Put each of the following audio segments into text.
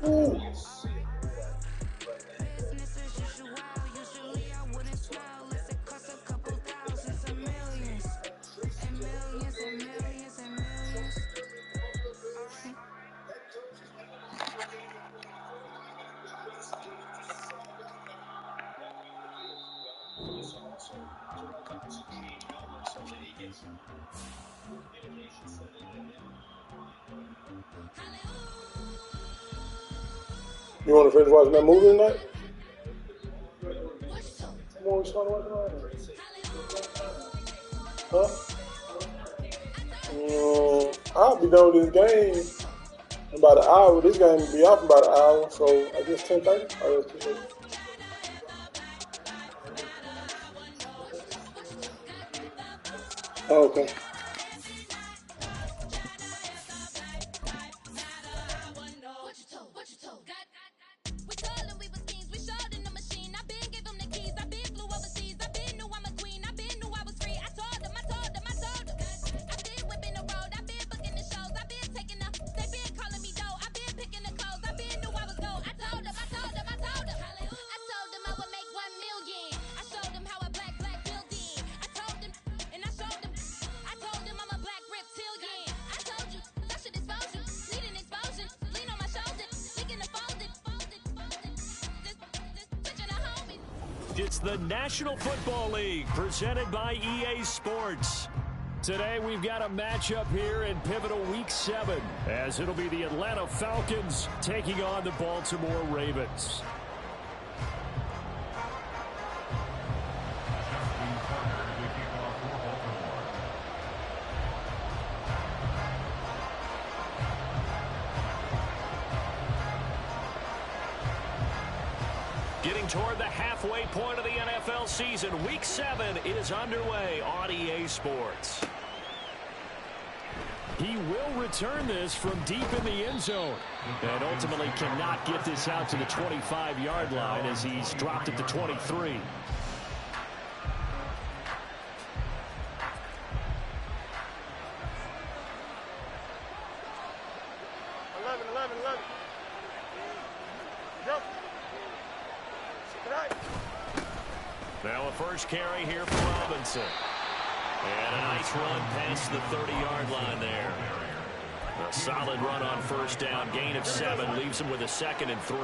Ooh. You want to finish watching that movie tonight? Come on, we started watching that. Huh? I'll be done with this game in about an hour. This game will be off in about an hour, so I guess 10:30. Oh, that's too late. Oh, okay. It's the National Football League presented by EA Sports. Today we've got a matchup here in pivotal Week 7 as it'll be the Atlanta Falcons taking on the Baltimore Ravens. Getting toward the halfway point of the NFL season, Week 7 is underway on EA Sports. He will return this from deep in the end zone and ultimately cannot get this out to the 25-yard line as he's dropped at the 23. 11. Jump. Now a first carry here for Robinson. And a nice run past the 30-yard line there. A solid run on first down. Gain of 7 leaves him with a 2nd and 3.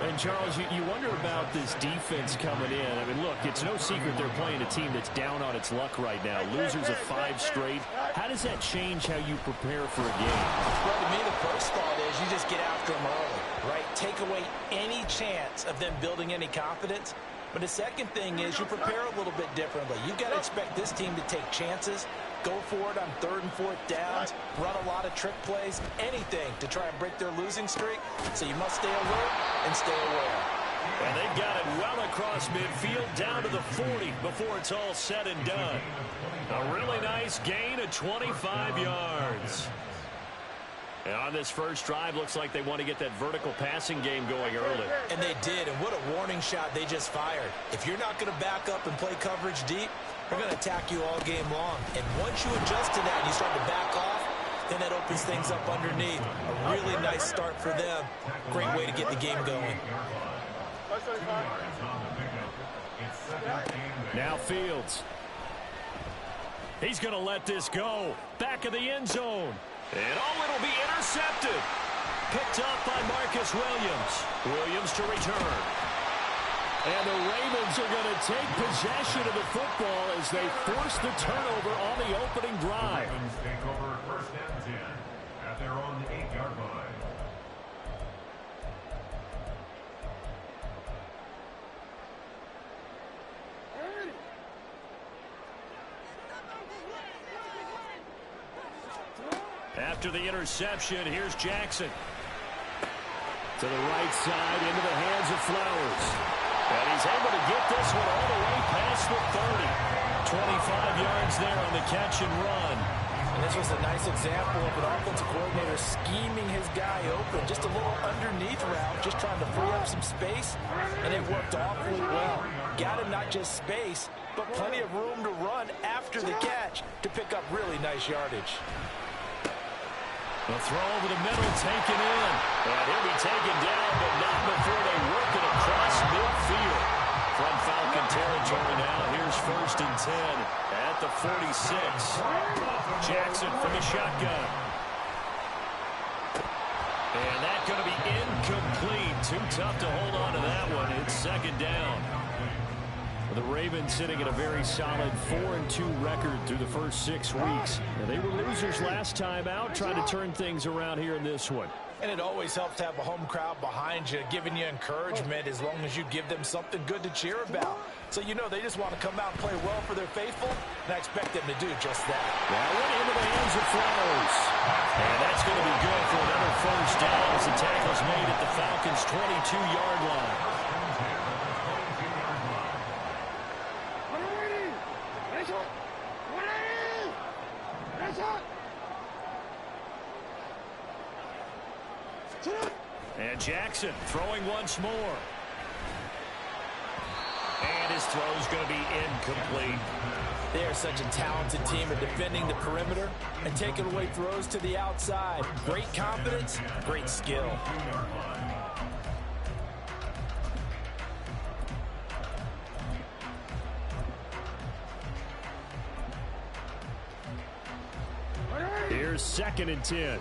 And, Charles, you wonder about this defense coming in. I mean, look, it's no secret they're playing a team that's down on its luck right now. Losers of 5 straight. How does that change how you prepare for a game? Well, to me, the first thought is you just get after them early, right? Take away any chance of them building any confidence. But the second thing is you prepare a little bit differently. You've got to expect this team to take chances, go for it on 3rd and 4th downs, run a lot of trick plays, anything to try and break their losing streak. So you must stay alert and stay aware. And they've got it well across midfield down to the 40 before it's all said and done. A really nice gain of 25 yards. And on this first drive, looks like they want to get that vertical passing game going early. And they did, and what a warning shot they just fired. If you're not going to back up and play coverage deep, they're going to attack you all game long. And once you adjust to that and you start to back off, then that opens things up underneath. A really nice start for them. Great way to get the game going. Now Fields. He's going to let this go. Back of the end zone. And it'll be intercepted. Picked up by Marcus Williams. Williams to return. And the Ravens are going to take possession of the football as they force the turnover on the opening drive. Ravens take over 1st and 10 at their own 8-yard line. After the interception, here's Jackson. To the right side, into the hands of Flowers. And he's able to get this one all the way past the 30. 25 yards there on the catch and run. And this was a nice example of an offensive coordinator scheming his guy open. Just a little underneath route, just trying to free up some space, and it worked awfully well. Got him not just space, but plenty of room to run after the catch to pick up really nice yardage. The throw over the middle, taken in. And he'll be taken down, but not before they work it across midfield. From Falcon territory now, here's 1st and 10 at the 46. Jackson from the shotgun. And that's going to be incomplete. Too tough to hold on to that one. It's 2nd down. The Ravens sitting at a very solid 4-2 record through the first 6 weeks. Now, they were losers last time out, trying to turn things around here in this one. And it always helps to have a home crowd behind you, giving you encouragement as long as you give them something good to cheer about. So you know they just want to come out and play well for their faithful, and I expect them to do just that. That went into the hands of Flowers. And that's going to be good for another 1st down as the tackle's made at the Falcons' 22-yard line. And Jackson throwing once more. And his throw's going to be incomplete. They are such a talented team at defending the perimeter and taking away throws to the outside. Great confidence, great skill. Here's 2nd and 10.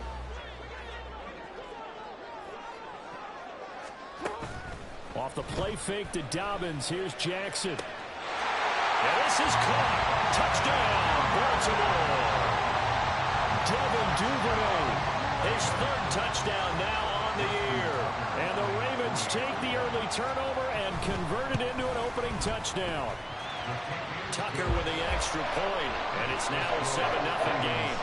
Off the play fake to Dobbins. Here's Jackson. And this is caught. Touchdown, Baltimore. Devin Duvernay. His 3rd touchdown now on the year. And the Ravens take the early turnover and convert it into an opening touchdown. Tucker with the extra point, and it's now a 7-0 game.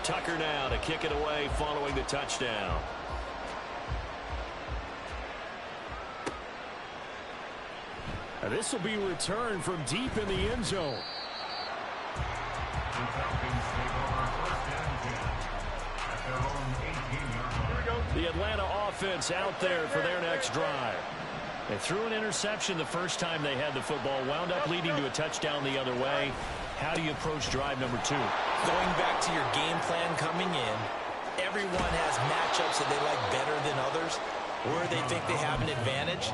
Tucker now to kick it away following the touchdown. And this will be returned from deep in the end zone. The Atlanta offense out there for their next drive. They threw an interception the first time they had the football, wound up leading to a touchdown the other way. How do you approach drive number 2? Going back to your game plan coming in, everyone has matchups that they like better than others. Where they think they have an advantage,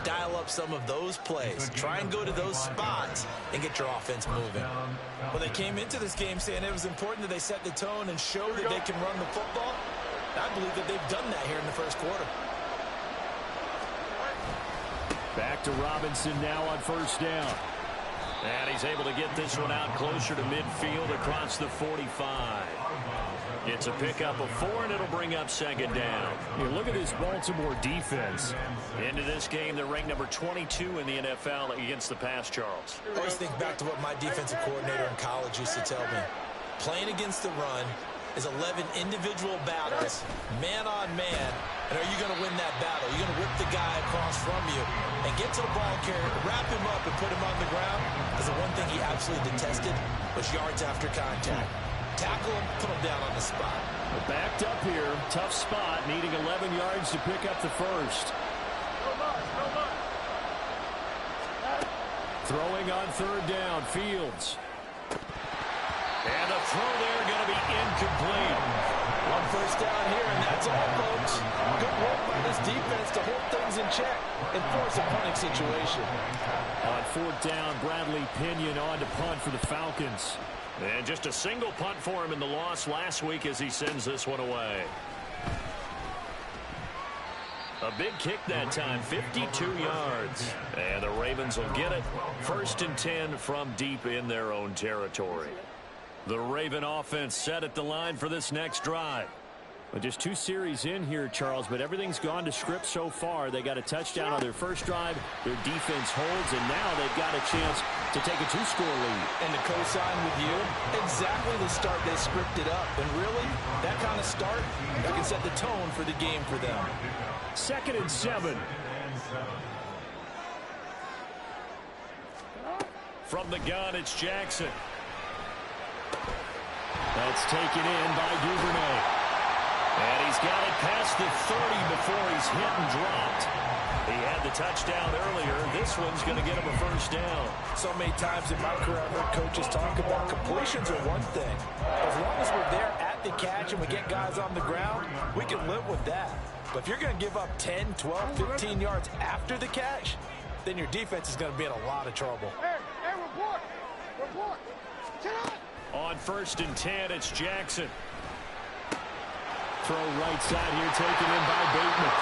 dial up some of those plays. Try and go to those spots and get your offense moving. Well, they came into this game saying it was important that they set the tone and show that they can run the football. I believe that they've done that here in the first quarter. Back to Robinson now on 1st down. And he's able to get this one out closer to midfield across the 45. It's a pickup of 4, and it'll bring up 2nd down. Look at this Baltimore defense. Into this game, they're ranked number 22 in the NFL against the pass, Charles. I always think back to what my defensive coordinator in college used to tell me. Playing against the run is 11 individual battles, man on man, and are you going to win that battle? Are you going to whip the guy across from you and get to the ball carrier, wrap him up, and put him on the ground? Because the one thing he absolutely detested was yards after contact. Tackle him, put him down on the spot. We're backed up here, tough spot, needing 11 yards to pick up the first. Throwing on 3rd down, Fields. And the throw there going to be incomplete. 1 first down here, and that's all, folks. Good work by this defense to hold things in check and force a punting situation. On 4th down, Bradley Pinion on to punt for the Falcons. And just a single punt for him in the loss last week as he sends this one away. A big kick that time, 52 yards. And the Ravens will get it. 1st and 10 from deep in their own territory. The Raven offense set at the line for this next drive. Well, just 2 series in here, Charles, but everything's gone to script so far. They got a touchdown on their first drive. Their defense holds, and now they've got a chance to take a 2-score lead. And to co-sign with you, exactly the start they scripted up. And really, that kind of start, that can set the tone for the game for them. 2nd and 7. From the gun, it's Jackson. That's taken in by Duvernay. And he's got it past the 30 before he's hit and dropped. He had the touchdown earlier. This one's going to get him a first down. So many times in my career, I've heard coaches talk about completions are one thing. As long as we're there at the catch and we get guys on the ground, we can live with that. But if you're going to give up 10, 12, 15 yards after the catch, then your defense is going to be in a lot of trouble. Hey, report! Report! Get up! On 1st and 10, it's Jackson. Throw right side here, taken in by Bateman.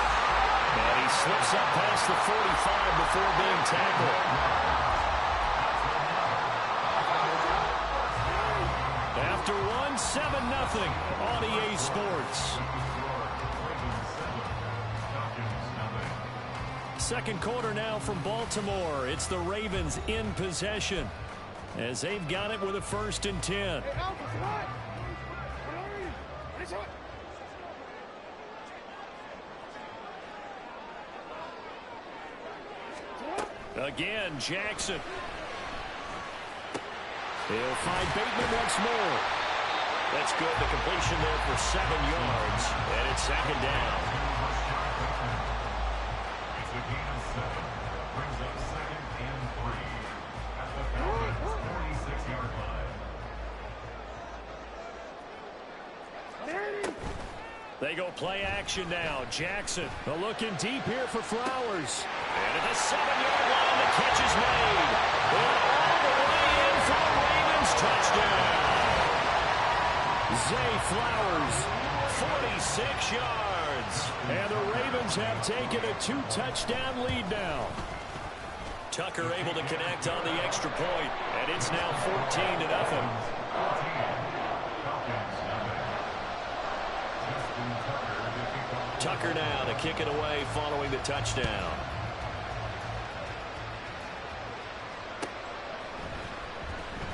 And he slips up past the 45 before being tackled. After one, 7-0 on EA Sports. Second quarter now from Baltimore. It's the Ravens in possession as they've got it with a 1st and 10. Hey, Alpha, what? What is it? Again, Jackson. He'll find Bateman once more. That's good. The completion there for 7 yards. And it's 2nd down. It's a gain of 7. Brings up 2nd and 3 at the Falcons' 46-yard line. They go play action now. Jackson. Looking deep here for Flowers. And at the 7-yard line, the catch is made. And all the way in for the Ravens touchdown. Zay Flowers. 46 yards. And the Ravens have taken a 2-touchdown lead now. Tucker able to connect on the extra point. And it's now 14-0. Tucker now to kick it away following the touchdown.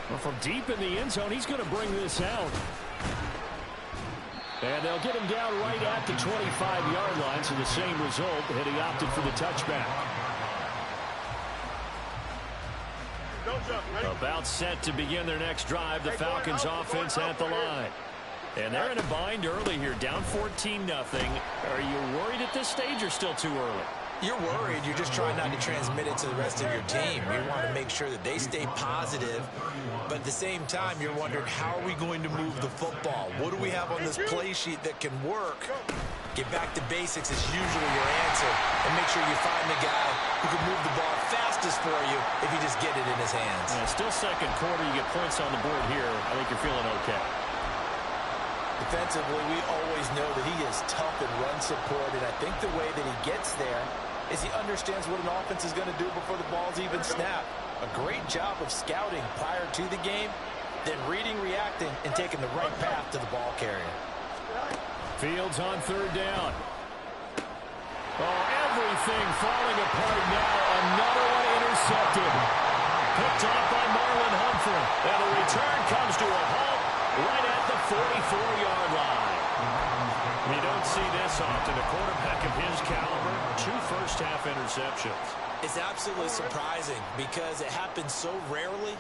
Well, from deep in the end zone, he's going to bring this out. And they'll get him down right at the 25-yard line, so the same result, and he opted for the touchback. About set to begin their next drive, the Falcons offense at the line. And they're in a bind early here, down 14-0. Are you worried at this stage or still too early? You're worried. You're just trying not to transmit it to the rest of your team. You want to make sure that they stay positive. But at the same time, you're wondering, how are we going to move the football? What do we have on this play sheet that can work? Get back to basics is usually your answer. And make sure you find the guy who can move the ball fastest for you if you just get it in his hands. Yeah, still second quarter. You get points on the board here. I think you're feeling okay. Defensively, we always know that he is tough in run support, and I think the way that he gets there is he understands what an offense is going to do before the ball's even snapped. A great job of scouting prior to the game, then reading, reacting, and taking the right path to the ball carrier. Fields on 3rd down. Oh, everything falling apart now. Another one intercepted. Picked off by Marlon Humphrey. And the return comes to a halt right at the 44-yard line. You don't see this often. A quarterback of his caliber, 2 first-half interceptions. It's absolutely surprising because it happens so rarely.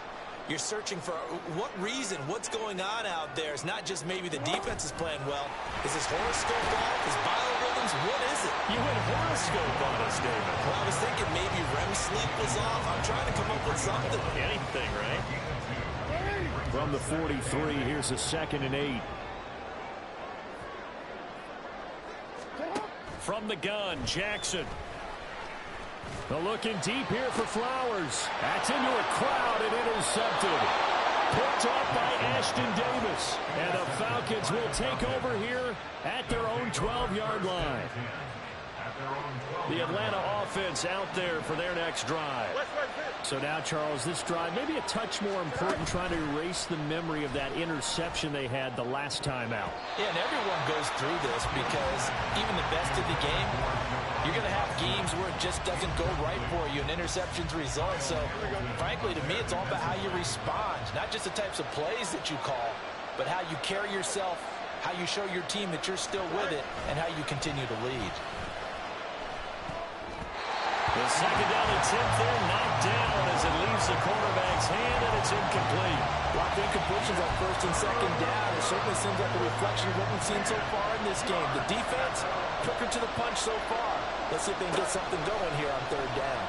You're searching for what reason, what's going on out there. It's not just maybe the defense is playing well. Is his horoscope off? His biorhythms? What is it? You went horoscope on us, David. Well, I was thinking maybe REM sleep was off. I'm trying to come up with something. Anything, right? From the 43, here's a 2nd and 8. From the gun, Jackson. Looking deep here for Flowers. That's into a crowd and intercepted. Picked off by Ashton Davis. And the Falcons will take over here at their own 12-yard line. The Atlanta offense out there for their next drive. So now, Charles, this drive maybe a touch more important, trying to erase the memory of that interception they had the last time out. Yeah, and everyone goes through this because even the best of the game, you're going to have games where it just doesn't go right for you, and interceptions result. So, frankly, to me, it's all about how you respond, not just the types of plays that you call, but how you carry yourself, how you show your team that you're still with it, and how you continue to lead. The second down attempt there, knocked down as it leaves the quarterback's hand, and it's incomplete. A lot of incompletions on first and second down. It certainly seems like a reflection of what we've seen so far in this game. The defense, quicker to the punch so far. Let's see if they can get something going here on third down.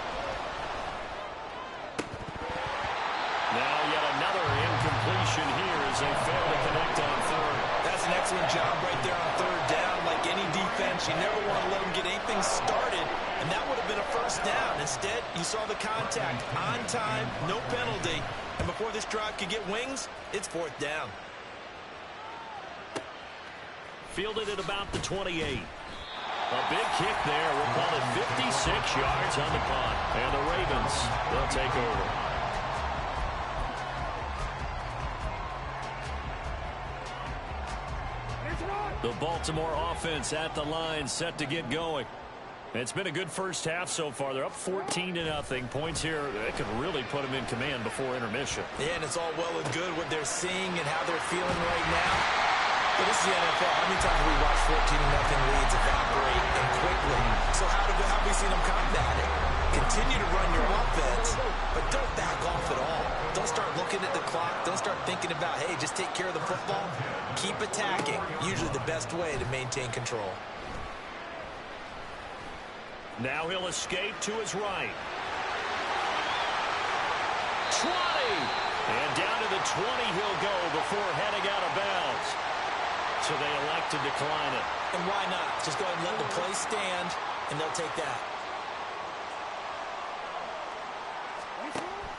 Now yet another incompletion here as they fail to connect on third. That's an excellent job right there on third down. Like any defense, you never want to let them get anything started, and that would have been a first down. Instead, you saw the contact on time, no penalty, and before this drive could get wings, it's fourth down. Fielded at about the 28. A big kick there. We'll call it 56 yards on the punt. And the Ravens, they'll take over. The Baltimore offense at the line, set to get going. It's been a good first half so far. They're up 14-0. Points here that could really put them in command before intermission. Yeah, and it's all well and good what they're seeing and how they're feeling right now. But this is the NFL. How many times have we watched 14-0 leads evaporate and quickly? So how have we seen them combat it? Continue to run your offense, but don't back off at all. Don't start looking at the clock. Don't start thinking about, hey, just take care of the football. Keep attacking. Usually the best way to maintain control. Now he'll escape to his right. 20! And down to the 20 he'll go before heading out of bounds. So they elect to decline it. And why not? Just go ahead and let the play stand, and they'll take that.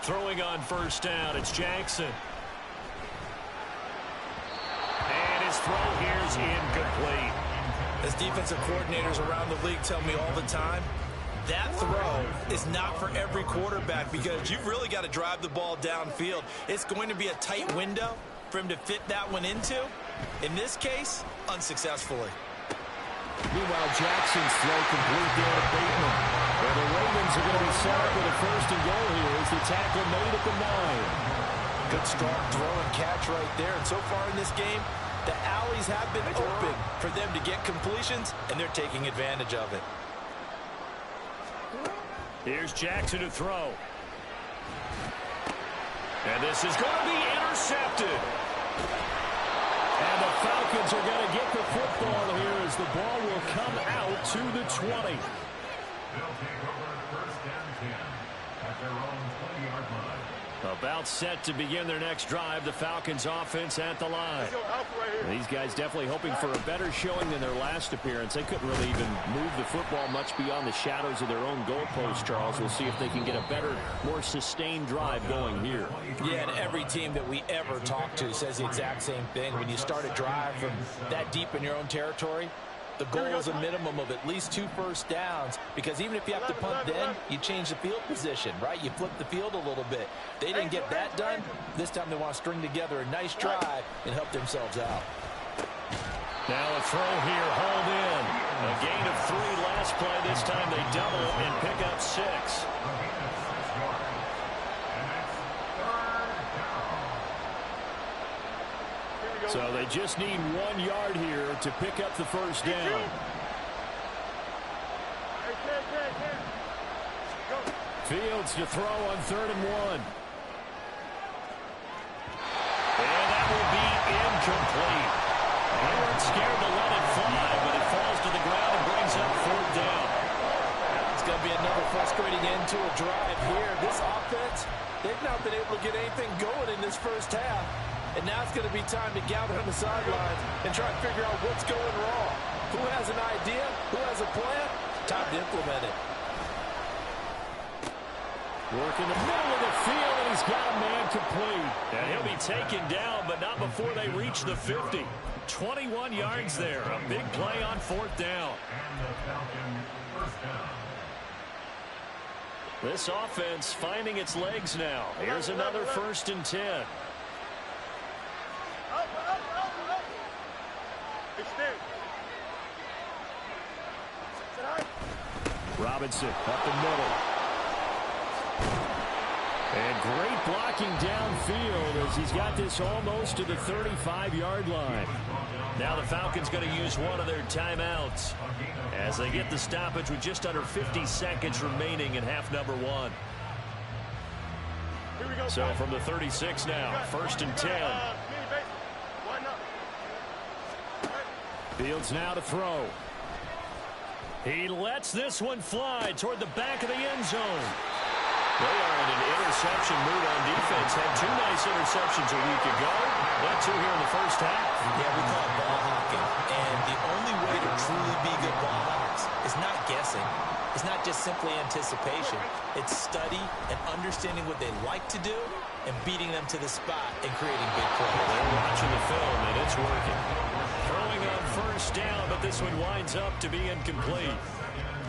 Throwing on first down, it's Jackson. And his throw here is incomplete. As defensive coordinators around the league tell me all the time, that throw is not for every quarterback because you've really got to drive the ball downfield. It's going to be a tight window for him to fit that one into. In this case, unsuccessfully. Meanwhile, Jackson's throw complete there to Bateman. Well, the Ravens are going to be set up with a first and goal here as the tackle made at the 9. Good strong throw and catch right there. And so far in this game, the alleys have been open for them to get completions, and they're taking advantage of it. Here's Jackson to throw. And this is going to be intercepted. And the Falcons are going to get the football here as the ball will come out to the 20. They'll take over first and 10 at their own 20-yard line. About set to begin their next drive. The Falcons offense at the line. These guys definitely hoping for a better showing than their last appearance. They couldn't really even move the football much beyond the shadows of their own goalpost, Charles. We'll see if they can get a better, more sustained drive going here. Yeah, and every team that we ever talk to says the exact same thing. When you start a drive from that deep in your own territory, the goal is a minimum of at least 2 first downs, because even if you have to punt then, you change the field position, right? You flip the field a little bit. They didn't get that done. This time they want to string together a nice drive and help themselves out. Now a throw here, hauled in. A gain of 3 last play. This time they double and pick up 6. So they just need 1 yard here to pick up the first down. Fields to throw on 3rd and 1. And that will be incomplete. They weren't scared to let it fly, but it falls to the ground and brings up 4th down. It's going to be another frustrating end to a drive here. This offense, they've not been able to get anything going in this first half. And now it's going to be time to gather on the sidelines and try to figure out what's going wrong. Who has an idea? Who has a plan? Time to implement it. Work in the middle of the field, and he's got a man complete. And he'll be taken down, but not before they reach the 50. 21 yards there. A big play on 4th down. And the Falcons first down. This offense finding its legs now. Here's another 1st and 10. Robinson up the middle. And great blocking downfield as he's got this almost to the 35-yard line. Now the Falcons going to use one of their timeouts as they get the stoppage with just under 50 seconds remaining in half number one. So from the 36 now, 1st and 10. Fields now to throw. He lets this one fly toward the back of the end zone. They are in an interception mood on defense. Had 2 nice interceptions a week ago. Got 2 here in the first half. Yeah, we call it ball hawking. And the only way to truly be good ball hawks is not guessing. It's not just simply anticipation. It's study and understanding what they like to do and beating them to the spot and creating big plays. They're watching the film, and it's working. Throwing on 1st down, but this one winds up to be incomplete.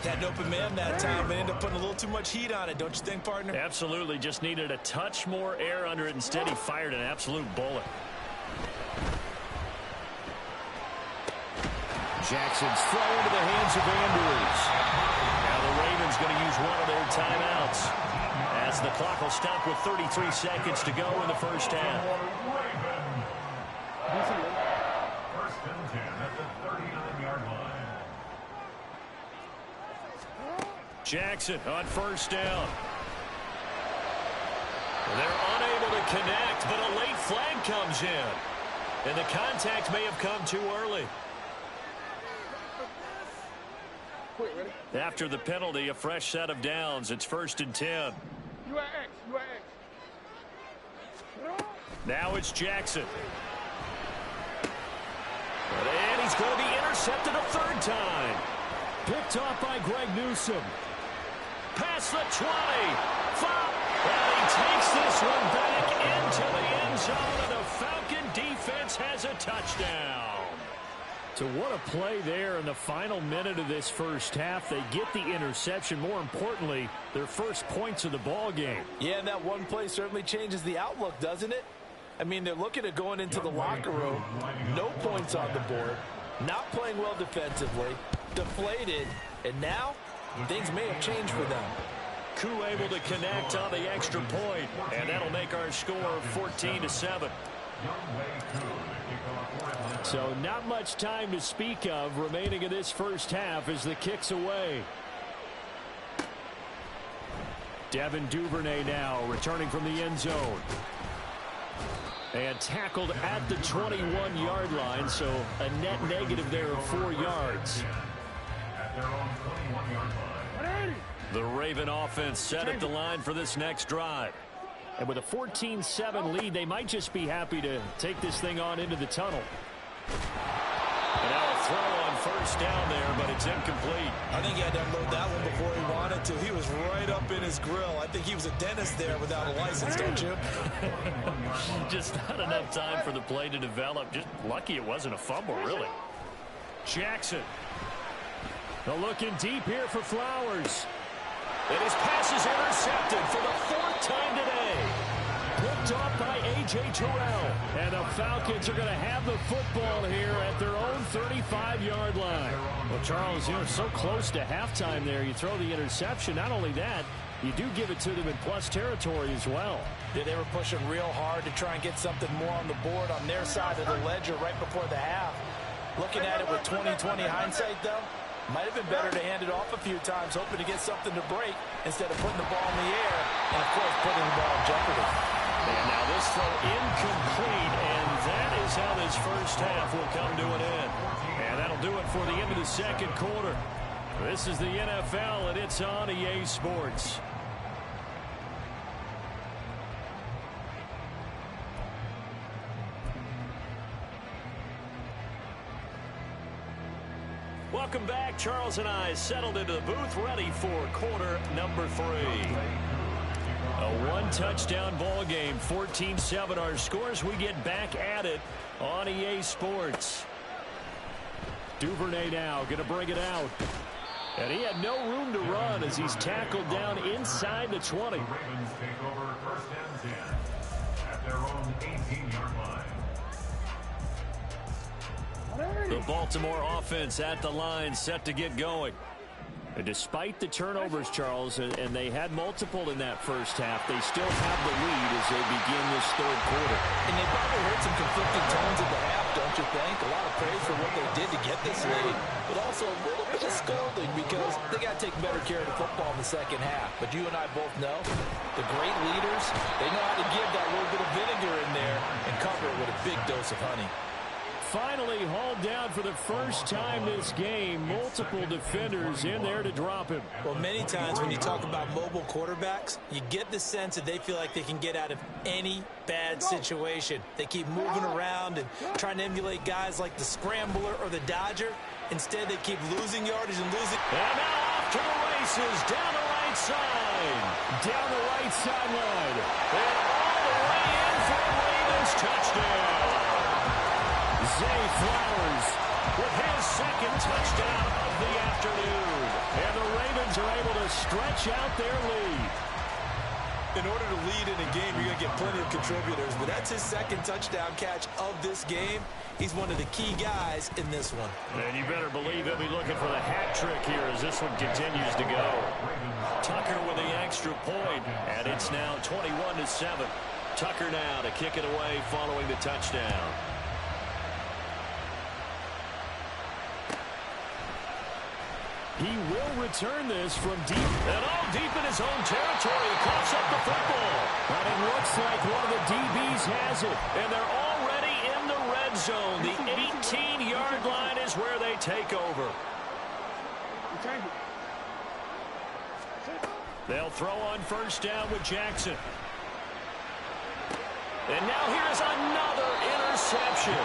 Had an open man that time, but ended up putting a little too much heat on it, don't you think, partner? Absolutely. Just needed a touch more air under it. Instead, he fired an absolute bullet. Jackson's throw into the hands of Andrews. Now the Ravens going to use one of their timeouts as the clock will stop with 33 seconds to go in the first half. 1st and 10 at the 39-yard line. Jackson on 1st down. They're unable to connect, but a late flag comes in. And the contact may have come too early. After the penalty, a fresh set of downs. It's 1st and 10. You are X. You are X. Now it's Jackson. And he's going to be intercepted a 3rd time. Picked off by Greg Newsome. Past the 20. And he takes this one back into the end zone, and the Falcon defense has a touchdown. So what a play there in the final minute of this first half. They get the interception. More importantly, their first points of the ball game. Yeah, and that one play certainly changes the outlook, doesn't it? I mean, they're looking at going into the locker room. No points on the board. Not playing well defensively. Deflated. And now, things may have changed for them. Koo able to connect on the extra point. And that'll make our score 14-7. So not much time to speak of remaining in this first half as the kick's away. Devin Duvernay now returning from the end zone. And tackled at the 21-yard line, so a net negative there of 4 yards. At their own 21-yard line. The Raven offense set at the line for this next drive. And with a 14-7 lead, they might just be happy to take this thing on into the tunnel. And now a throw on 1st down there, but it's incomplete. I think he had to unload that one before he wanted to. He was right up in his grill. I think he was a dentist there without a license, don't you? Just not enough time for the play to develop. Just lucky it wasn't a fumble, really. Jackson. They're looking deep here for Flowers. And his pass is intercepted for the 4th time today. Picked off by A.J. Terrell. And the Falcons are going to have the football here at their own 35-yard line. Well, Charles, you're so close to halftime there. You throw the interception. Not only that, you do give it to them in plus territory as well. Yeah, they were pushing real hard to try and get something more on the board on their side of the ledger right before the half. Looking at it with 20/20 hindsight, though, might have been better to hand it off a few times, hoping to get something to break instead of putting the ball in the air and, of course, putting the ball in jeopardy. And now this throw incomplete, and that is how this first half will come to an end. And that'll do it for the end of the second quarter. This is the NFL, and it's on EA Sports. Welcome back. Charles and I settled into the booth, ready for quarter number 3. A one-touchdown ball game, 14-7 our scores. We get back at it on EA Sports. Duvernay now going to bring it out. And he had no room to run as he's tackled down inside the 20. The Ravens take over 1st and 10 at their own 18-yard line. The Baltimore offense at the line, set to get going. And despite the turnovers, Charles, and they had multiple in that first half, they still have the lead as they begin this third quarter. And they probably heard some conflicting tones at the half, don't you think? A lot of praise for what they did to get this lead, but also a little bit of scolding because they got to take better care of the football in the second half. But you and I both know the great leaders, they know how to give that little bit of vinegar in there and cover it with a big dose of honey. Finally hauled down for the first time this game. Multiple defenders in there to drop him. Well, many times when you talk about mobile quarterbacks, you get the sense that they feel like they can get out of any bad situation. They keep moving around and trying to emulate guys like the Scrambler or the Dodger. Instead, they keep losing yardage and losing. And now off to the races, down the right side. Down the right sideline. And all the way in for a Ravens touchdown. Zay Flowers with his second touchdown of the afternoon. And the Ravens are able to stretch out their lead. In order to lead in a game, you're going to get plenty of contributors, but that's his second touchdown catch of this game. He's one of the key guys in this one. And you better believe he'll be looking for the hat trick here as this one continues to go. Tucker with the extra point, and it's now 21-7. Tucker now to kick it away following the touchdown. He will return this from deep. And all deep in his own territory. He coughs up the football. But it looks like one of the DBs has it. And they're already in the red zone. The 18-yard line is where they take over. They'll throw on first down with Jackson. And now here's another interception.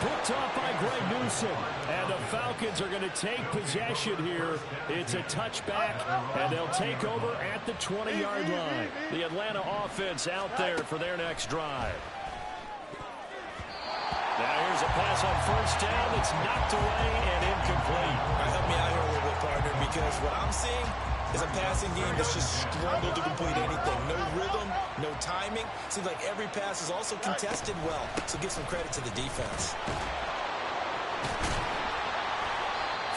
Picked off by Greg Newsome. And the Falcons are going to take possession here. It's a touchback, and they'll take over at the 20-yard line. The Atlanta offense out there for their next drive. Now here's a pass on first down that's knocked away and incomplete. Help me out here a little bit, partner, because what I'm seeing is a passing game that's just struggled to complete anything. No rhythm, no timing. Seems like every pass is also contested well, so give some credit to the defense.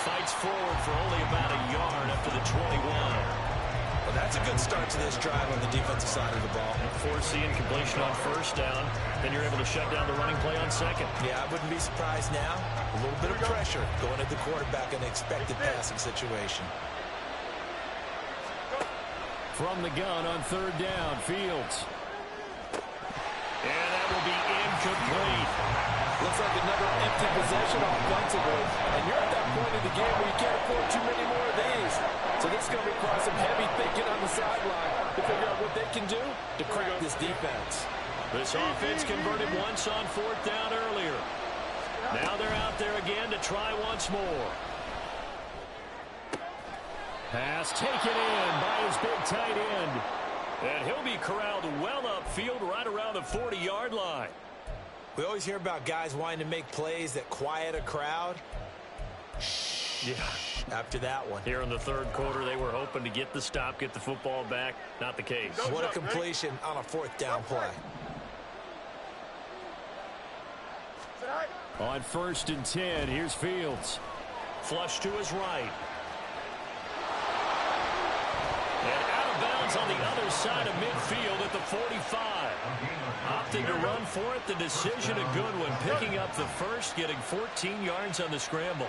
Fights forward for only about a yard up to the 21. Well, that's a good start to this drive on the defensive side of the ball. Force the incompletion on first down. Then you're able to shut down the running play on second. Yeah, I wouldn't be surprised now. A little bit of pressure going at the quarterback in an expected passing situation. From the gun on third down, Fields. And that will be incomplete. Looks like another empty possession offensively. And you're at that point in the game where you can't afford too many more of these. So this is going to require some heavy thinking on the sideline to figure out what they can do to crack this defense. This offense converted once on fourth down earlier. Now they're out there again to try once more. Pass taken in by his big tight end. And he'll be corralled well upfield right around the 40-yard line. We always hear about guys wanting to make plays that quiet a crowd. Yeah. After that one. Here in the third quarter, they were hoping to get the stop, get the football back. Not the case. What a completion on a fourth down play. On 1st and 10, here's Fields. Flush to his right. And out of bounds on the other side of midfield at the 45. Opting to run for it, the decision a good one. Picking up the first, getting 14 yards on the scramble.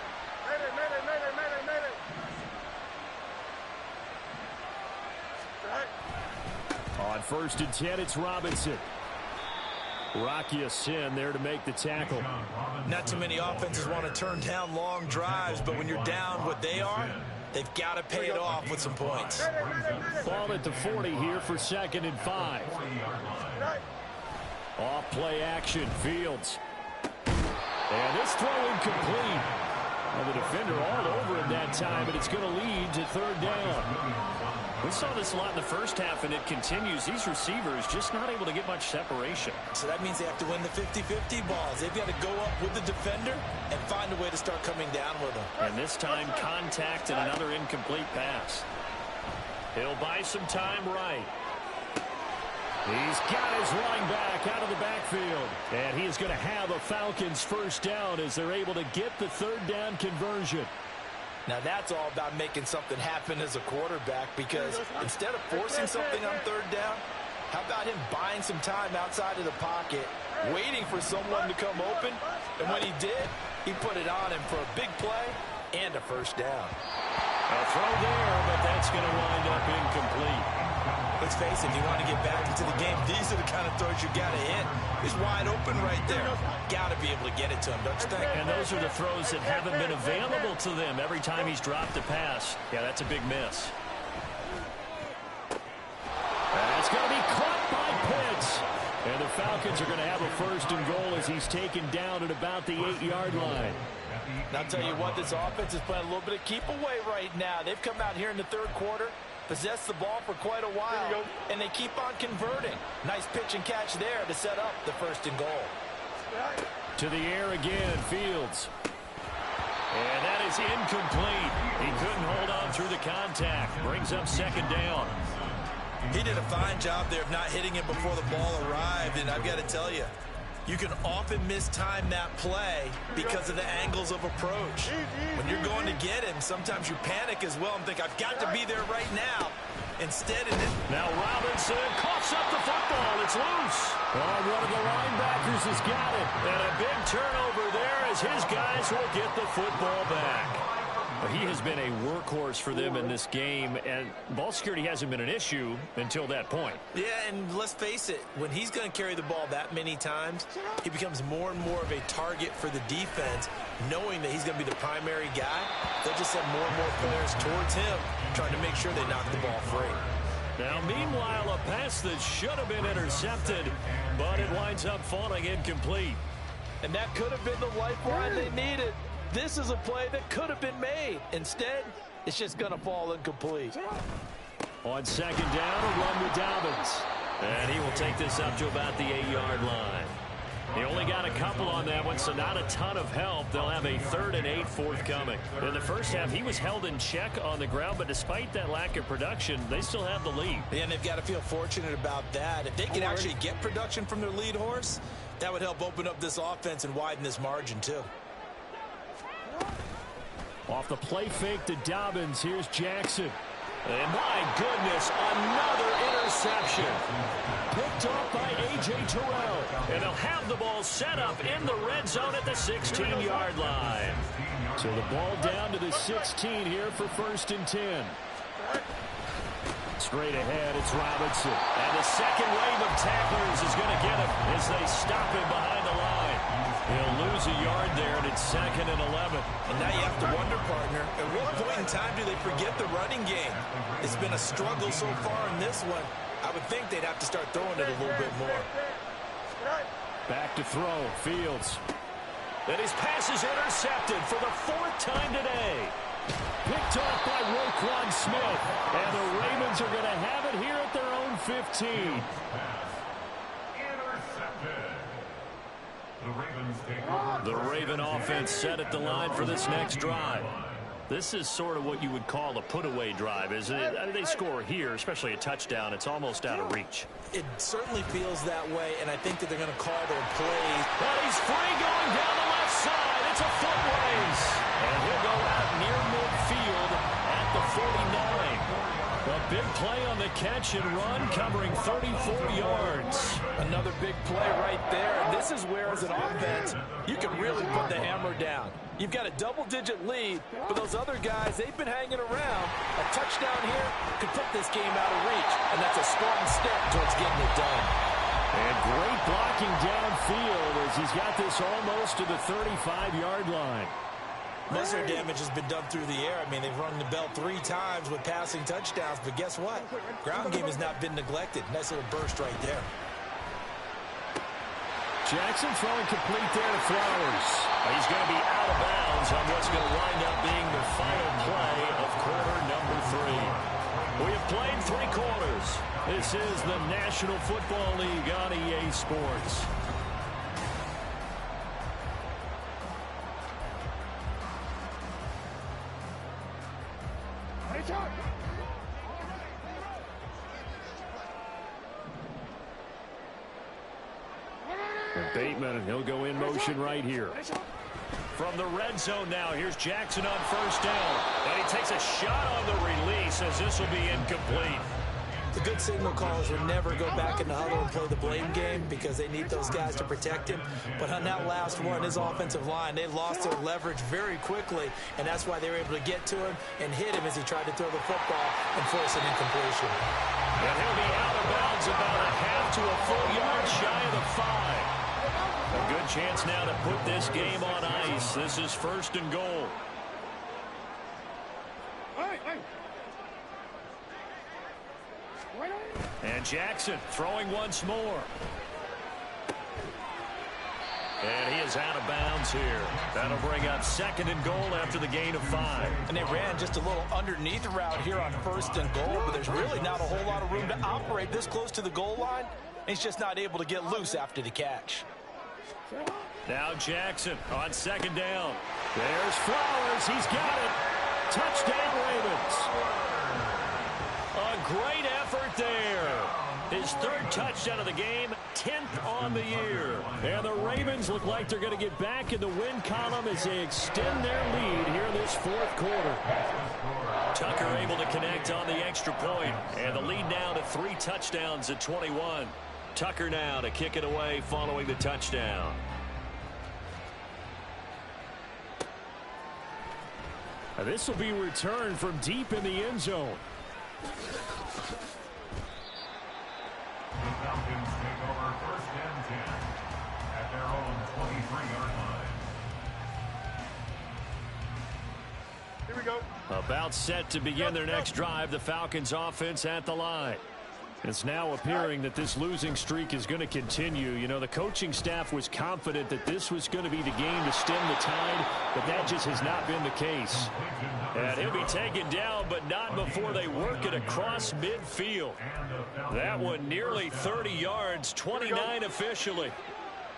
On 1st and 10, it's Robinson. Rocky Sin there to make the tackle. Not too many offenses want to turn down long drives, but when you're down what they are, they've got to pay it off with some points. Ball at the 40 here for 2nd and 5. Off play action, Fields. And this throw incomplete. And the defender all over him that time, and it's going to lead to 3rd down. We saw this a lot in the first half, and it continues. These receivers just not able to get much separation. So that means they have to win the 50-50 balls. They've got to go up with the defender and find a way to start coming down with them. And this time, contact and another incomplete pass. He'll buy some time right. He's got his running back out of the backfield. And he is going to have a Falcons first down as they're able to get the 3rd down conversion. Now that's all about making something happen as a quarterback, because instead of forcing something on third down, how about him buying some time outside of the pocket, waiting for someone to come open, and when he did, he put it on him for a big play and a first down. A throw there, but that's going to wind up incomplete. Let's face it, if you want to get back into the game, these are the kind of throws you got to hit. He's wide open right there. Got to be able to get it to him, don't you think? And those are the throws that haven't been available to them every time he's dropped a pass. Yeah, that's a big miss. That's going to be caught by Pitts. And the Falcons are going to have a first and goal as he's taken down at about the 8-yard line. And I'll tell you what, this offense is playing a little bit of keep away right now. They've come out here in the third quarter, possessed the ball for quite a while, and they keep on converting. Nice pitch and catch there to set up the first and goal. To the air again, Fields. And that is incomplete. He couldn't hold on through the contact. Brings up second down. He did a fine job there of not hitting him before the ball arrived, and I've got to tell you, you can often mistime that play because of the angles of approach. When you're going to get him, sometimes you panic as well and think, I've got to be there right now. Instead, now Robinson coughs up the football. It's loose. Oh, one of the linebackers has got it. And a big turnover there as his guys will get the football back. He has been a workhorse for them in this game, and ball security hasn't been an issue until that point. Yeah, and let's face it, when he's going to carry the ball that many times, he becomes more and more of a target for the defense, knowing that he's going to be the primary guy. They'll just send more and more players towards him, trying to make sure they knock the ball free. Now, meanwhile, a pass that should have been intercepted, but it winds up falling incomplete. And that could have been the lifeline they needed. This is a play that could have been made. Instead, it's just going to fall incomplete. On second down, a run with Dobbins. And he will take this up to about the 8-yard line. He only got a couple on that one, so not a ton of help. They'll have a 3rd and 8 forthcoming. In the first half, he was held in check on the ground, but despite that lack of production, they still have the lead. And they've got to feel fortunate about that. If they can actually get production from their lead horse, that would help open up this offense and widen this margin too. Off the play fake to Dobbins, here's Jackson. And my goodness, another interception. Picked off by A.J. Terrell. And they'll have the ball set up in the red zone at the 16-yard line. So the ball down to the 16 here for 1st and 10. Straight ahead, it's Robinson. And the second wave of tacklers is going to get him as they stop him behind the line. He'll lose a yard there, and it's 2nd and 11. And now you have to wonder, partner, at what point in time do they forget the running game? It's been a struggle so far in this one. I would think they'd have to start throwing it a little bit more. Back to throw, Fields. And his pass is intercepted for the 4th time today. Picked off by Roquan Smith. And the Ravens are going to have it here at their own 15. Intercepted. The Raven offense set at the line for this next drive. This is sort of what you would call a put-away drive, isn't it? I mean, they score here, especially a touchdown. It's almost out of reach. It certainly feels that way, and I think that they're going to call their plays. But he's free going down the left side. It's a foot race. And he'll go out near midfield at the 49. A big play on the catch and run, covering 34 yards. Another big play right there. And this is where, as an offense, you can really put the hammer down. You've got a double-digit lead, but those other guys, they've been hanging around. A touchdown here could put this game out of reach, and that's a strong step towards getting it done. And great blocking downfield as he's got this almost to the 35-yard line. Most of their damage has been done through the air. I mean, they've rung the bell 3 times with passing touchdowns, but guess what? Ground game has not been neglected. Nice little burst right there. Jackson throwing complete there to Flowers. He's going to be out of bounds on what's going to wind up being the final play of quarter number 3. We have played 3 quarters. This is the National Football League on EA Sports. And Bateman, he'll go in motion right here. From the red zone now, here's Jackson on first down. And he takes a shot on the release as this will be incomplete. The good signal calls would never go back in the huddle and play the blame game because they need those guys to protect him. But on that last one, his offensive line, they lost their leverage very quickly, and that's why they were able to get to him and hit him as he tried to throw the football and force an incompletion. And he'll be out of bounds about a half to a full yard shy of the 5. A good chance now to put this game on ice. This is first and goal. And Jackson throwing once more. And he is out of bounds here. That'll bring up second and goal after the gain of 5. And they ran just a little underneath route here on first and goal, but there's really not a whole lot of room to operate this close to the goal line. He's just not able to get loose after the catch. Now Jackson on second down. There's Flowers. He's got it. Touchdown, Ravens. A great effort there. His third touchdown of the game, 10th on the year. And the Ravens look like they're going to get back in the win column as they extend their lead here in this fourth quarter. Tucker able to connect on the extra point, and the lead now to 3 touchdowns at 21. Tucker now to kick it away following the touchdown. Now this will be returned from deep in the end zone. The Falcons take over first and 10 at their own 23-yard line. Here we go. About set to begin their next drive, the Falcons offense at the line. It's now appearing that this losing streak is going to continue. You know, the coaching staff was confident that this was going to be the game to stem the tide, but that just has not been the case. And he'll be taken down, but not before they work it across midfield. That one nearly 30 yards, 29 officially.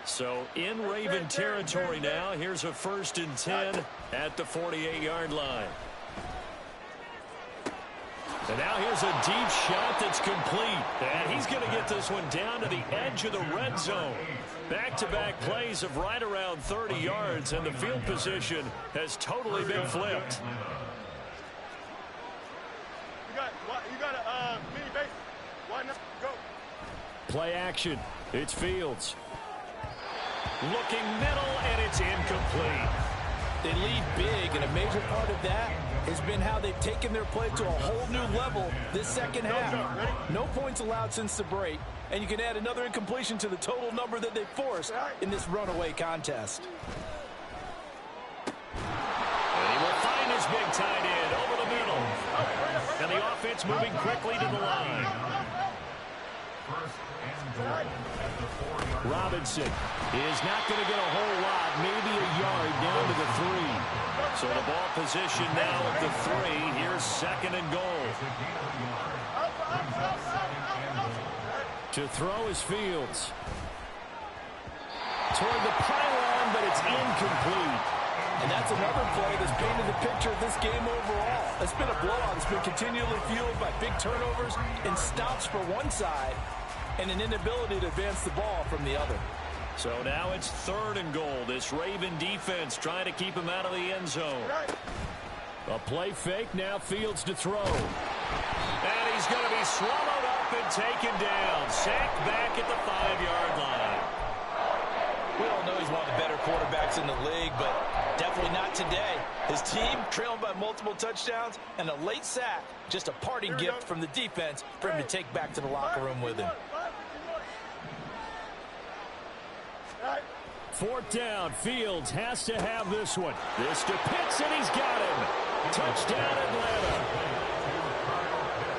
So in Raven territory now, here's a first and 10 at the 48-yard line. And now here's a deep shot that's complete. And he's going to get this one down to the edge of the red zone. Back-to-back plays of right around 30 yards, and the field position has totally been flipped. You got a mini base. Why not? Go. Play action. It's Fields. Looking middle, and it's incomplete. They lead big, and a major part of that has been how they've taken their play to a whole new level this second half. No points allowed since the break, and you can add another incompletion to the total number that they forced in this runaway contest. And he will find his big tight end over the middle. And the offense moving quickly to the line. First and goal at the 4-yard line. Robinson is not going to get a whole lot, maybe a yard down to the 3. So the ball position now at the 3. Here's second and goal. To throw is Fields. Toward the pylon, but it's incomplete. And that's another play that's painted the picture of this game overall. It's been a blowout. It's been continually fueled by big turnovers and stops for one side and an inability to advance the ball from the other. So now it's third and goal. This Raven defense trying to keep him out of the end zone. A play fake, now Fields to throw. And he's going to be swallowed up and taken down. Sacked back at the 5-yard line. We all know he's one of the better quarterbacks in the league, but definitely not today. His team trailing by multiple touchdowns and a late sack. Just a parting gift from the defense for him to take back to the locker room with him. Fourth down, Fields has to have this one. This to Pitts, and he's got him. Touchdown, Atlanta.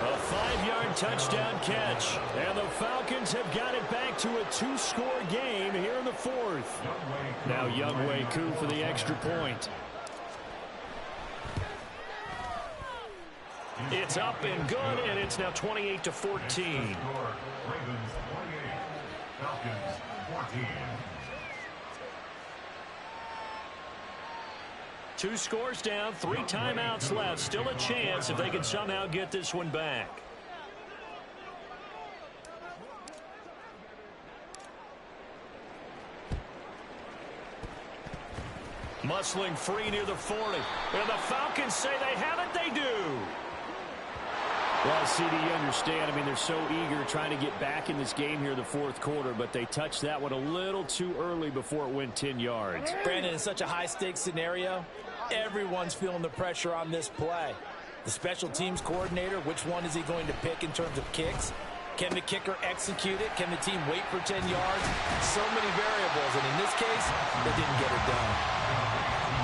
A 5-yard touchdown catch. And the Falcons have got it back to a 2-score game here in the fourth. Now Younghoe Koo for the extra point. It's up and good, and it's now 28-14. Ravens 28, Falcons 14. 2 scores down, 3 timeouts left. Still a chance if they can somehow get this one back. Muscling free near the 40. And the Falcons say they have it. They do. Well, CD, you understand. I mean, they're so eager trying to get back in this game here in the fourth quarter, but they touched that one a little too early before it went 10 yards. Brandon, in such a high-stakes scenario, everyone's feeling the pressure on this play. The special teams coordinator, which one is he going to pick in terms of kicks? Can the kicker execute it? Can the team wait for 10 yards? So many variables, and in this case, they didn't get it done.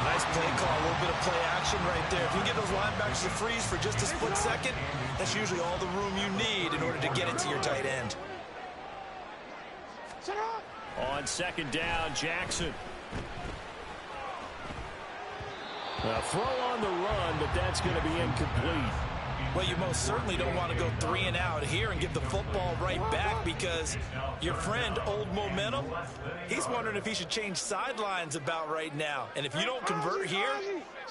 Nice play call, a little bit of play action right there. If you get those linebackers to freeze for just a split second, that's usually all the room you need in order to get it to your tight end. On second down, Jackson. A throw on the run, but that's going to be incomplete. Well, you most certainly don't want to go 3 and out here and give the football right back, because your friend, Old Momentum, he's wondering if he should change sidelines about right now. And if you don't convert here,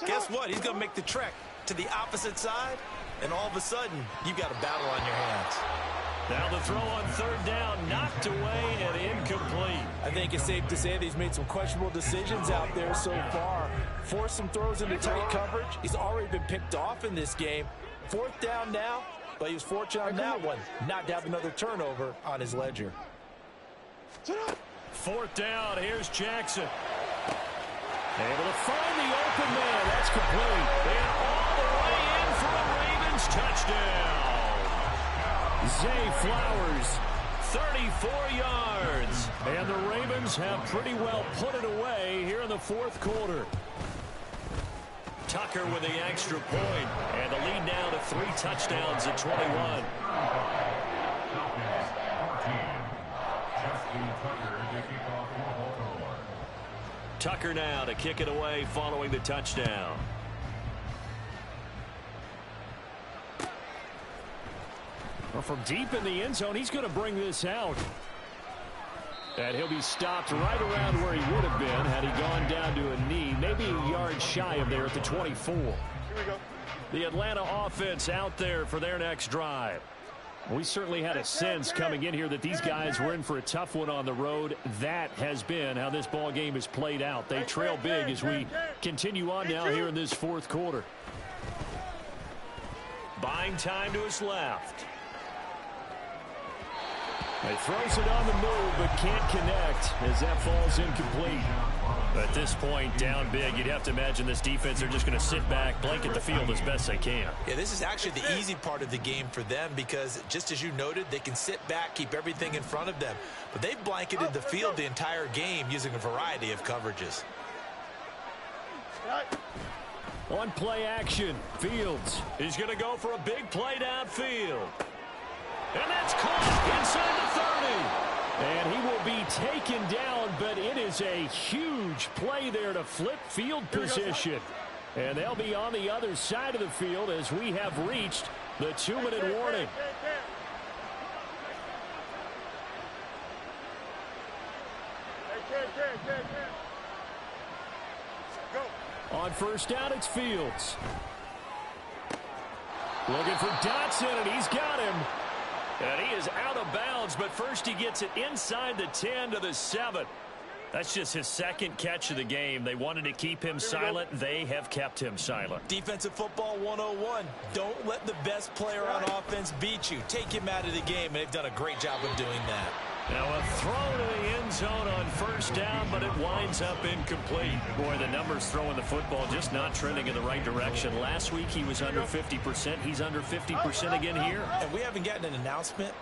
guess what? He's going to make the trek to the opposite side, and all of a sudden, you've got a battle on your hands. Now the throw on third down, knocked away and incomplete. I think it's safe to say that he's made some questionable decisions out there so far. Forced some throws into tight coverage. He's already been picked off in this game. Fourth down now, but he was fortunate on that one not to have another turnover on his ledger. Fourth down, here's Jackson. Able to find the open man. That's complete. And all the way in for a Ravens touchdown. Zay Flowers, 34 yards. And the Ravens have pretty well put it away here in the fourth quarter. Tucker with the extra point, and the lead now to 3 touchdowns at 21. Tucker now to kick it away following the touchdown. Well, from deep in the end zone, he's going to bring this out. And he'll be stopped right around where he would have been had he gone down to a knee, maybe a yard shy of there at the 24. Here we go. The Atlanta offense out there for their next drive. We certainly had a sense coming in here that these guys were in for a tough one on the road. That has been how this ball game has played out. They trail big as we continue on now here in this fourth quarter. Buying time to his left. He throws it on the move, but can't connect as that falls incomplete. At this point, down big, you'd have to imagine this defense are just going to sit back, blanket the field as best they can. Yeah, this is actually the easy part of the game for them, because just as you noted, they can sit back, keep everything in front of them. But they've blanketed the field the entire game using a variety of coverages. On play action, Fields. He's going to go for a big play downfield. And that's caught inside the 30. And he will be taken down, but it is a huge play there to flip field position. And they'll be on the other side of the field as we have reached the 2-minute warning. On first down, it's Fields. Looking for Dotson, and he's got him. And he is out of bounds, but first he gets it inside the 10 to the 7. That's just his second catch of the game. They wanted to keep him silent. They have kept him silent. Defensive football 101. Don't let the best player on offense beat you. Take him out of the game, and they've done a great job of doing that. Now a throw to the end zone on first down, but it winds up incomplete. Boy, the numbers throwing the football just not trending in the right direction. Last week he was under 50%. He's under 50% again here. And we haven't gotten an announcement,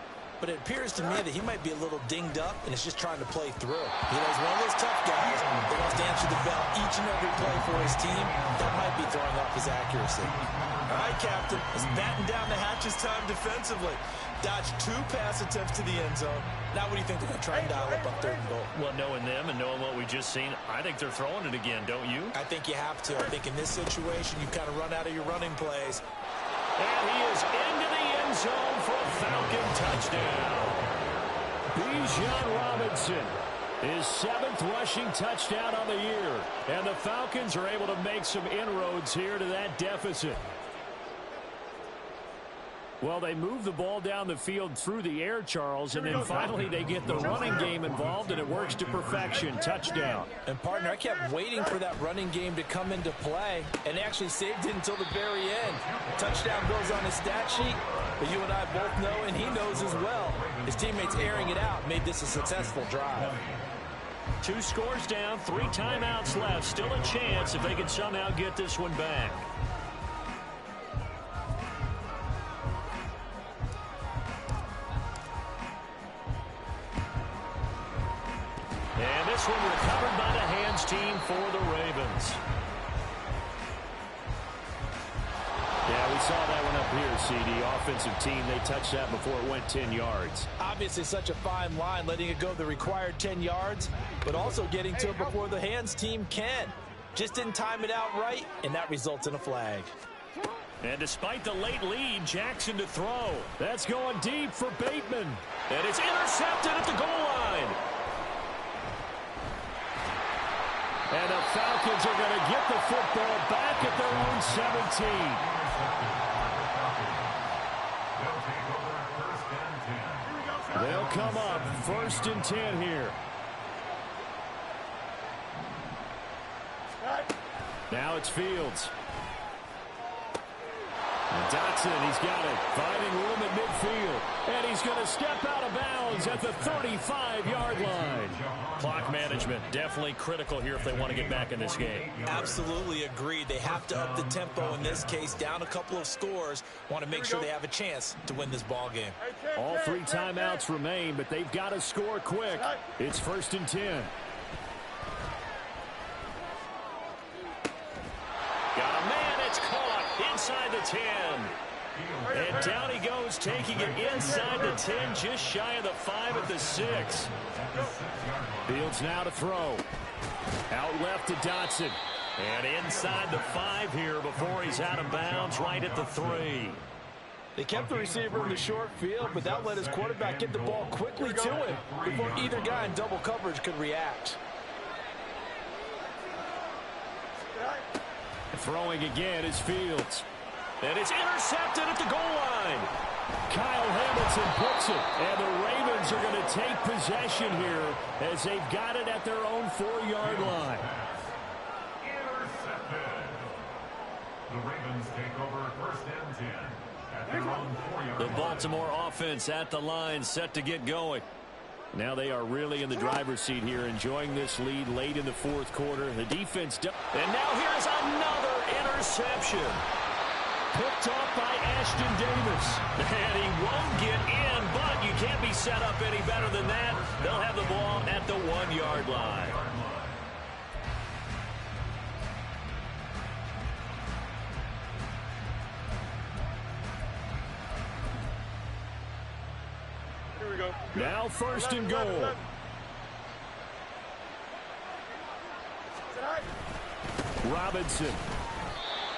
but it appears to me that he might be a little dinged up and is just trying to play through. You know, he's one of those tough guys that wants to answer the bell each and every play for his team. That might be throwing off his accuracy. All right, Captain. Let's batten down the hatches time defensively. Dodged 2 pass attempts to the end zone. Now what do you think they're going to try and dial up on 3rd and goal? Well, knowing them and knowing what we just seen, I think they're throwing it again, don't you? I think you have to. I think in this situation, you kind of run out of your running plays. And he is into the end zone for a Falcon touchdown. Bijan Robinson, his 7th rushing touchdown on the year. And the Falcons are able to make some inroads here to that deficit. Well, they move the ball down the field through the air, Charles, and then finally they get the running game involved, and it works to perfection. Touchdown. And, partner, I kept waiting for that running game to come into play, and actually saved it until the very end. Touchdown goes on his stat sheet, but you and I both know, and he knows as well, his teammates airing it out made this a successful drive. 2 scores down, 3 timeouts left. Still a chance if they can somehow get this one back. And this one recovered by the hands team for the Ravens. Yeah, we saw that one up here, CD. Offensive team, they touched that before it went 10 yards. Obviously such a fine line, letting it go the required 10 yards, but also getting to it before the hands team can. Just didn't time it out right, and that results in a flag. And despite the late lead, Jackson to throw. That's going deep for Bateman. And it's intercepted at the goal line. And the Falcons are going to get the football back at their own 17. They'll come up 1st and 10 here. Now it's Fields. And Dotson, he's got it. Finding room at midfield. And he's going to step out of bounds at the 35-yard line. Clock management, definitely critical here if they want to get back in this game. Absolutely agreed. They have to up the tempo in this case, down a couple of scores. Want to make sure they have a chance to win this ball game. All 3 timeouts remain, but they've got to score quick. It's 1st and 10. Got a man, it's caught inside the 10. And down he goes, taking it inside the 10, just shy of the 5 at the 6. Fields now to throw. Out left to Dotson. And inside the 5 here before he's out of bounds, right at the 3. They kept the receiver in the short field, but that let his quarterback get the ball quickly to him before either guy in double coverage could react. Throwing again is Fields. And it's intercepted at the goal line. Kyle Hamilton puts it. And the Ravens are going to take possession here as they've got it at their own 4-yard line. Intercepted. The Ravens take over 1st and 10 at their own 4-yard line. The Baltimore offense at the line, set to get going. Now they are really in the driver's seat here, enjoying this lead late in the 4th quarter. The defense... And now here's another interception. Picked off by Ashton Davis. And he won't get in, but you can't be set up any better than that. They'll have the ball at the 1-yard line. Here we go. Now 1st and goal. Robinson.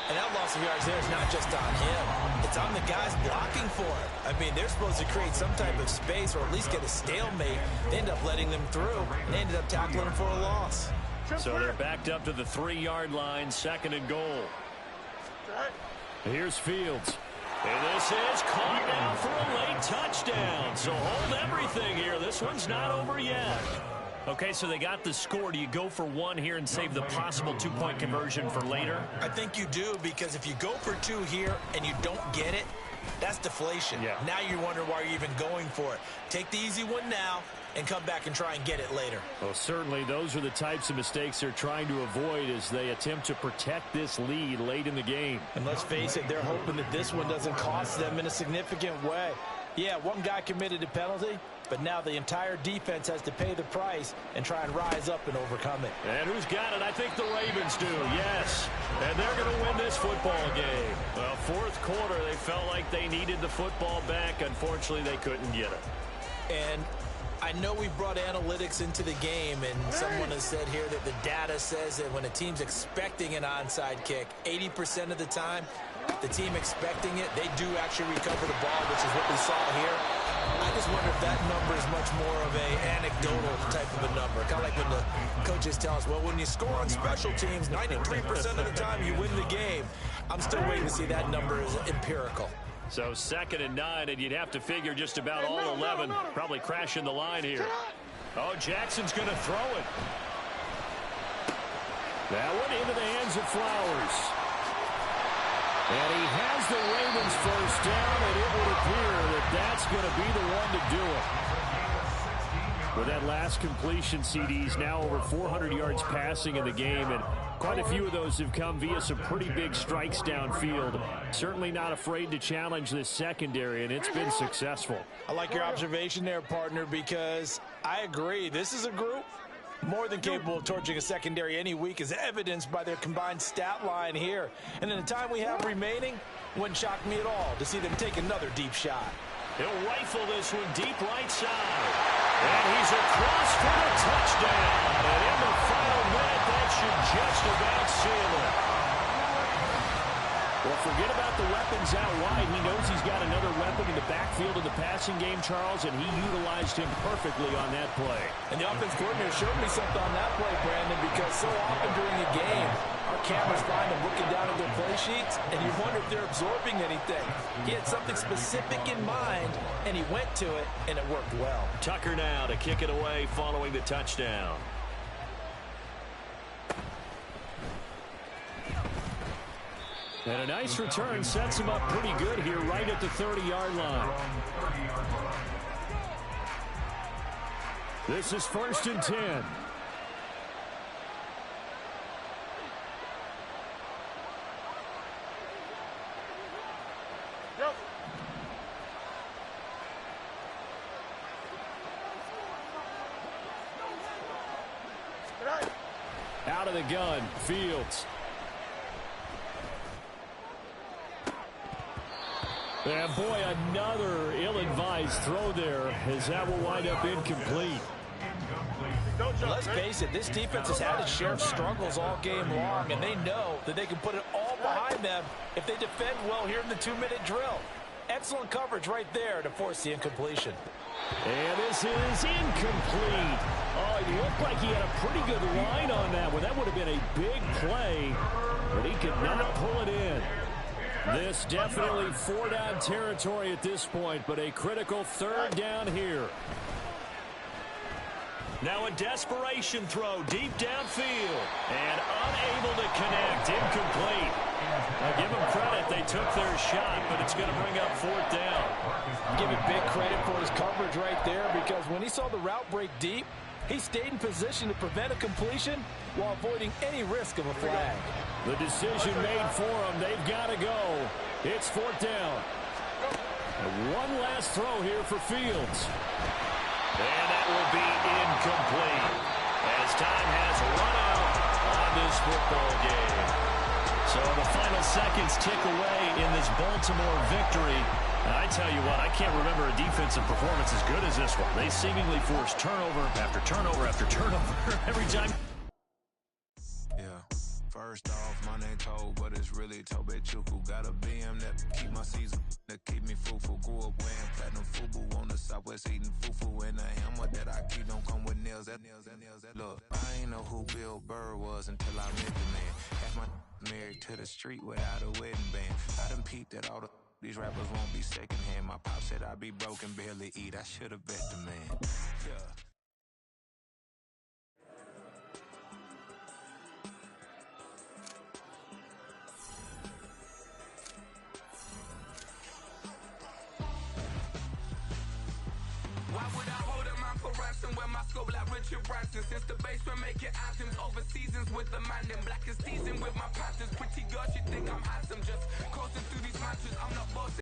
And that loss of yards there is not just on him. It's on the guys blocking for it. I mean, they're supposed to create some type of space or at least get a stalemate. They end up letting them through, and they ended up tackling them for a loss. So they're backed up to the 3-yard line, 2nd and goal. Here's Fields. And this is caught now for a late touchdown. So hold everything here. This one's not over yet. Okay, so they got the score. Do you go for 1 here and save the possible 2-point conversion for later? I think you do, because if you go for 2 here and you don't get it, that's deflation. Yeah. Now you wonder why you're even going for it. Take the easy one now and come back and try and get it later. Well, certainly those are the types of mistakes they're trying to avoid as they attempt to protect this lead late in the game. And let's face it, they're hoping that this one doesn't cost them in a significant way. Yeah, one guy committed a penalty, but now the entire defense has to pay the price and try and rise up and overcome it. And who's got it? I think the Ravens do, yes. And they're going to win this football game. Well, 4th quarter, they felt like they needed the football back. Unfortunately, they couldn't get it. And I know we brought analytics into the game, and someone has said here that the data says that when a team's expecting an onside kick, 80% of the time, the team expecting it, they do actually recover the ball, which is what we saw here. I just wonder if that number is much more of a anecdotal type of a number. Kind of like when the coaches tell us, well, when you score on special teams, 93% of the time you win the game. I'm still waiting to see that number is empirical. So 2nd and 9, and you'd have to figure just about all 11 probably crashing the line here. Oh, Jackson's going to throw it. That one into the hands of Flowers. And he has the Ravens first down, and it would appear that that's going to be the one to do it. With that last completion, CDs now over 400 yards passing in the game, and quite a few of those have come via some pretty big strikes downfield. Certainly not afraid to challenge this secondary, and it's been successful. I like your observation there, partner, because I agree. This is a group more than capable of torching a secondary any week, as evidenced by their combined stat line here. And in the time we have remaining, wouldn't shock me at all to see them take another deep shot. He'll rifle this one deep right side. And he's across for the touchdown. And in the final minute, that should just about seal it. Well, forget about the weapons out wide. He knows he's got another weapon in the backfield of the passing game, Charles, and he utilized him perfectly on that play. And the offense coordinator showed me something on that play, Brandon, because so often during a game, our cameras find them looking down at their play sheets, and you wonder if they're absorbing anything. He had something specific in mind, and he went to it, and it worked well. Tucker now to kick it away following the touchdown. And a nice return sets him up pretty good here right at the 30-yard line. This is 1st and 10. Out of the gun, Fields. And boy, another ill-advised throw there, as that will wind up incomplete. Let's face it, this defense has had its share of struggles all game long, and they know that they can put it all behind them if they defend well here in the 2-minute drill. Excellent coverage right there to force the incompletion. And this is incomplete. Oh, it looked like he had a pretty good line on that one. That would have been a big play, but he could not pull it in. This definitely 4-down territory at this point, but a critical 3rd down here. Now a desperation throw deep downfield, and unable to connect, incomplete. Now give them credit, they took their shot, but it's going to bring up 4th down. Give him big credit for his coverage right there, because when he saw the route break deep, he stayed in position to prevent a completion while avoiding any risk of a flag. The decision made for them. They've got to go. It's 4th down. And one last throw here for Fields. And that will be incomplete as time has run out on this football game. So the final seconds tick away in this Baltimore victory. And I tell you what, I can't remember a defensive performance as good as this one. They seemingly forced turnover after turnover after turnover every time. First off, my name Toad, but it's really Tobe Chuku. Got a BM that keep my season, that keep me fruitful. Grew up wearing platinum FUBU on the Southwest eating fufu. And a hammer that I keep don't come with nails. Look, I ain't know who Bill Burr was until I met the man. Had my married to the street without a wedding band. I done peeped at all these rappers won't be secondhand. My pop said I'd be broke and barely eat. I should've bet the man. Yeah. Why would I hold up my for ransom when my scope like Richard Branson? Since the basement making items over seasons with the man them black is teasing with my patterns. Pretty girl, she think I'm handsome. Just coasting through these matches, I'm not bossing.